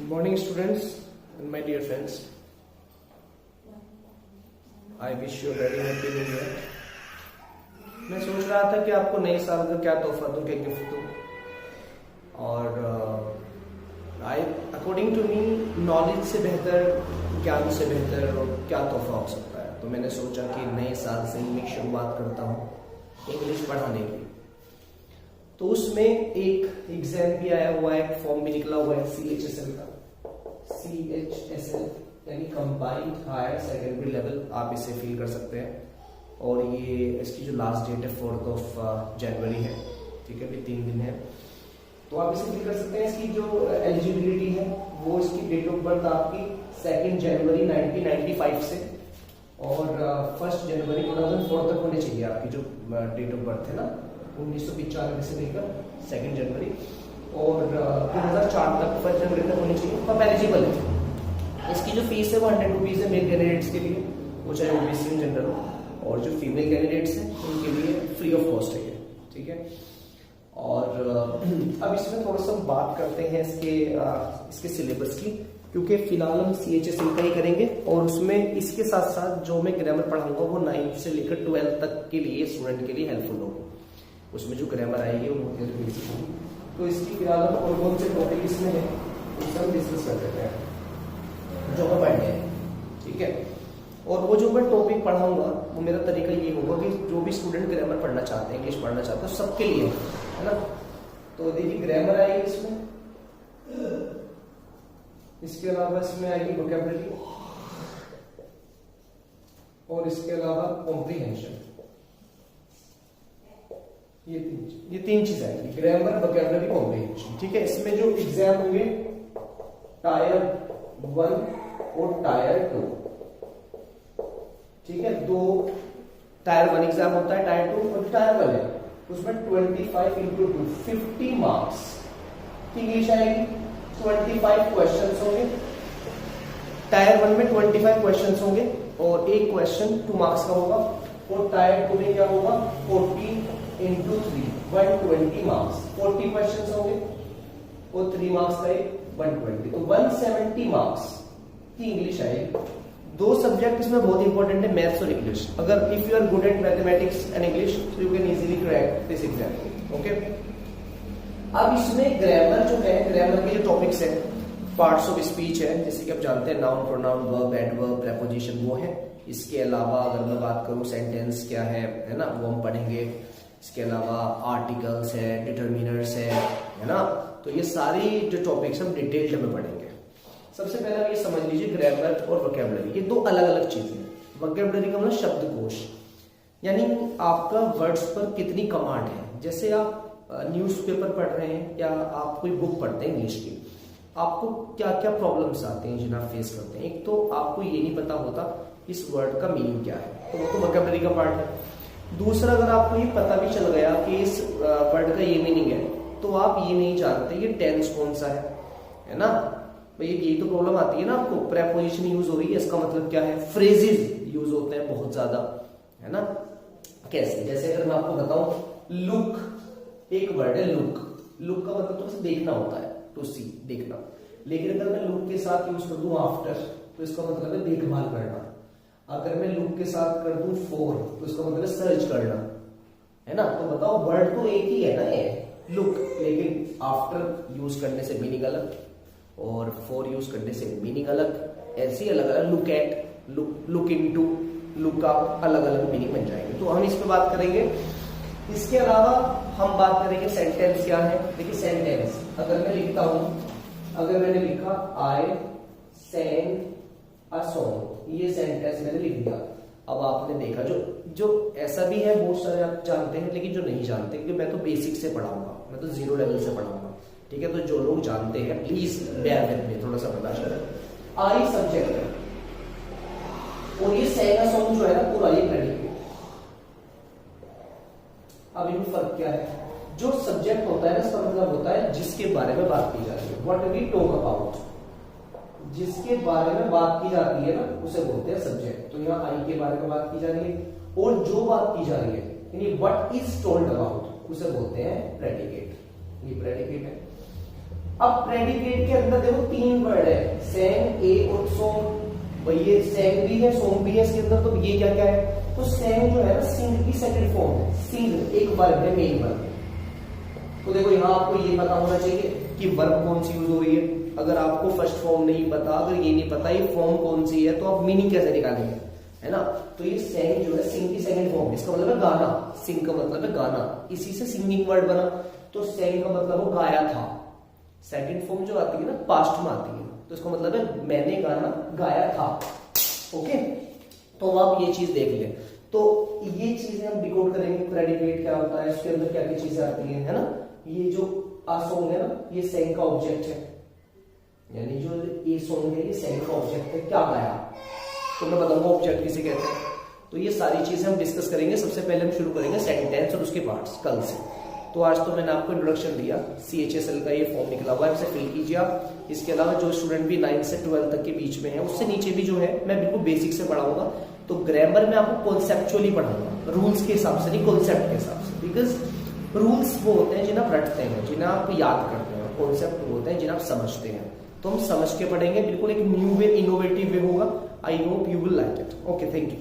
Good morning, students and my dear friends. I wish you a very happy new year. मैं सोच रहा था कि आपको नए साल का क्या तोहफा दूं, क्या गिफ्ट दूं, और अकॉर्डिंग टू मी नॉलेज से बेहतर, ज्ञान से बेहतर और क्या तोहफा हो सकता है। तो मैंने सोचा कि नए साल से ही मैं शुरुआत करता हूँ इंग्लिश पढ़ाने की। तो उसमें एक एग्जाम भी आया हुआ है, फॉर्म भी निकला हुआ है CHSL का, CHSL यानी कंबाइंड हायर सेकेंडरी लेवल, आप इसे फिल कर सकते हैं। और ये इसकी जो लास्ट डेट है 4 जनवरी है, ठीक है, अभी 3 दिन है। तो आप इसे फिल कर सकते हैं। इसकी जो एलिजिबिलिटी है वो इसकी डेट ऑफ बर्थ आपकी 2 जनवरी 1995 से और 1 जनवरी 2004 तक होनी चाहिए। आपकी जो डेट ऑफ बर्थ है ना 1995 से लेकर 2 जनवरी और 2004 तक 1 जनवरी तक होनी चाहिए। तो आप एलिजिबल है। इसकी जो फीस है वो 100 रुपीज़ है मेल कैंडिडेट्स के लिए, वो चाहे OBC जनरल हो, और जो फीमेल कैंडिडेट्स हैं उनके लिए फ्री ऑफ कॉस्ट है, ठीक है। और अब इसमें थोड़ा सा बात करते हैं इसके सिलेबस की, क्योंकि फिलहाल हम CHSL का ही करेंगे और उसमें इसके साथ साथ जो मैं ग्रामर पढ़ाऊंगा वो 9th से लेकर 12th तक के लिए स्टूडेंट के लिए हेल्पफुल होगा। उसमें जो ग्रामर आएगी वो बेसिक होगी। तो इसकी फिलहाल हम कौन से टॉपिक इसमें है उससे हम डिस्कस कर लेते हैं जो मैं पढ़ने हैं, ठीक है। और वो जो मैं टॉपिक पढ़ाऊंगा वो मेरा तरीका ये होगा कि जो भी स्टूडेंट ग्रामर पढ़ना चाहते हैं, इंग्लिश पढ़ना चाहते हैं, सबके लिए है ना। तो देखिए ग्रामर आएगी इसमें, इसके अलावा इसमें आएगी वोकैबुलरी और इसके अलावा कॉम्प्रिहेंशन। ये तीन चीज आएगी, ग्रामर, वोकैबुलरी, कॉम्प्रिहेंशन, ठीक है। इसमें जो एग्जाम होंगे टायर 1 और टायर 2, ठीक है। 2 टायर 1 एग्जाम होता है, टायर 2 और टायर 1 है उसमें 25 into 2 50 मार्क्स की इंग्लिश आएगी। 25 क्वेश्चंस होंगे टायर 1 में, 25 क्वेश्चंस होंगे और एक क्वेश्चन 2 मार्क्स का होगा। और टायर 2 में क्या होगा 40 into 3 120 मार्क्स, 40 क्वेश्चंस होंगे और 3 मार्क्स का एक 120, तो 170 मार्क्स की इंग्लिश आएगी। 2 सब्जेक्ट इसमें बहुत इंपॉर्टेंट है, मैथ्स और इंग्लिश। अगर if you are good at mathematics and English तो you can easily crack this exam, okay. अब इसमें ग्रामर जो है, ग्रामर के जो टॉपिक्स है, पार्ट्स ऑफ स्पीच है, जैसे कि आप जानते हैं noun, pronoun, verb, adverb, preposition, वो है। इसके अलावा अगर मैं बात करूं सेंटेंस क्या है ना, वो हम पढ़ेंगे। इसके अलावा आर्टिकल्स है, डिटर्मिनर्स है ना। तो ये सारी जो टॉपिक्स हम डिटेल्ड में पढ़ेंगे। सबसे पहले आप ये समझ लीजिए ग्रामर और वोकैबुलरी ये 2 अलग अलग चीजें। वोकैबुलरी का मतलब शब्दकोश, यानी आपका वर्ड्स पर कितनी कमांड है। जैसे आप न्यूज़पेपर पढ़ रहे हैं या आप कोई बुक पढ़ते हैं इंग्लिश की, आपको क्या क्या प्रॉब्लम्स आते हैं जिन्हें आप फेस करते हैं। एक तो आपको ये नहीं पता होता इस वर्ड का मीनिंग क्या है, तो वो तो वोकैबुलरी का पार्ट है। दूसरा, अगर आपको ये पता भी चल गया कि इस वर्ड का ये मीनिंग है, तो आप ये नहीं जानते ये टेंस कौन सा है ना। भाई ये तो प्रॉब्लम आती है ना आपको, प्रेपोजिशन यूज हो रही है, इसका मतलब क्या है, फ्रेजेस यूज होते हैं बहुत ज्यादा, है ना। कैसे, जैसे अगर मैं आपको बताऊं लुक, एक वर्ड है लुक। लुक का मतलब तो बस देखना होता है, टू सी, देखना। लेकिन अगर मैं लुक के साथ यूज कर दूं आफ्टर, तो इसका मतलब है देखभाल करना। अगर मैं लुक के साथ कर दूं फॉर, तो इसका मतलब है सर्च करना, है ना। तो बताओ वर्ड तो एक ही है ना ये लुक, लेकिन आफ्टर यूज करने से मीनिंग अलग और फॉर यूज करने से मीनिंग अलग, ऐसी अलग अलग। Look at, look into, look up, अलग अलग मीनिंग बन जाएंगे। तो हम इस पे बात करेंगे। इसके अलावा हम बात करेंगे सेंटेंस क्या है। देखिए सेंटेंस, अगर मैं लिखता हूं, अगर मैंने लिखा आई सेंग अ सॉन्ग, ये सेंटेंस मैंने लिख दिया। अब आपने देखा जो ऐसा भी है, बहुत सारे आप जानते हैं लेकिन जो नहीं जानते, क्योंकि मैं तो बेसिक से पढ़ाऊंगा, मैं तो 0 लेवल से पढ़ाऊंगा, ठीक है। तो जो लोग जानते हैं प्लीज बेयर विद मी, थोड़ा सा बर्दाश्त करें। आई सब्जेक्ट है और ये सेंग अ सॉन्ग जो है ना पूरा ये प्रेडिकेट। अब इनमें फर्क क्या है, जो सब्जेक्ट होता है ना इसका मतलब होता है जिसके बारे में बात की जा रही है, व्हाट वी टॉक अबाउट, जिसके बारे में बात की जाती है ना उसे बोलते हैं सब्जेक्ट। तो यहाँ आई के बारे में बात की जा रही है, और जो बात की जा रही है यानी व्हाट इज टोल्ड अबाउट उसे बोलते हैं प्रेडिकेट, ये प्रेडिकेट है। अब प्रेडिकेट के अंदर देखो तीन वर्ड है, सेंग, ए और सोंग। भाई ये सेंग भी है, सोंग भी है इसके अंदर, तो ये क्या क्या है, तो सेंग जो है ना सिंग की सेकंड फॉर्म है, सिंग एक वर्ब है, मेन वर्ब है। तो देखो यहाँ आपको ये पता होना चाहिए कि वर्ब कौन सी यूज हो रही है। अगर आपको फर्स्ट फॉर्म नहीं पता, अगर ये नहीं पता ये फॉर्म कौन सी है, तो आप मीनिंग कैसे निकालेंगे, है ना। तो ये सेंग जो है सिंग की सेकंड फॉर्म, इसका मतलब है गाना, सिंग का मतलब है गाना, इसी से सिंगिंग वर्ड बना। तो सेंग का मतलब वो गाया था, सेकंड फॉर्म जो आती है ना पास्ट में आती है, तो इसका मतलब है मैंने गाना गाया था। ओके, तो आप ये चीज देख ले। तो ये चीजें हम डिकोड करेंगे, प्रेडिकेट क्या होता है, इसके अंदर क्या क्या चीजें आती है ना। ये जो आ सॉन्ग है ना, ये सेंग का ऑब्जेक्ट है, यानी जो ए सॉन्ग है ये सेंग का ऑब्जेक्ट है, क्या गाया, तो मैं बताऊंगा ऑब्जेक्ट किसे कहते हैं। तो ये सारी चीजें हम डिस्कस करेंगे। सबसे पहले हम शुरू करेंगे सेंटेंस और उसके पार्ट्स कल से। तो आज तो मैंने आपको इंट्रोडक्शन दिया, CHSL का ये फॉर्म निकला हुआ है, इसे फिल कीजिए आप। इसके अलावा जो स्टूडेंट भी 9 से 12 तक के बीच में है, उससे नीचे भी जो है मैं बिल्कुल बेसिक से पढ़ाऊंगा। तो ग्रामर में आपको कॉन्सेप्चुअली पढ़ाऊंगा, रूल्स के हिसाब से नहीं, कॉन्सेप्ट के हिसाब से। बिकॉज रूल्स वो होते हैं जिन्हें आप रटते हैं, जिन्हें आप याद करते हैं, कॉन्सेप्ट वो होते हैं जिन्हें आप समझते हैं। तो हम समझ के पढ़ेंगे, बिल्कुल एक न्यू वे, इनोवेटिव वे होगा। I hope you will like it. Okay, thank you.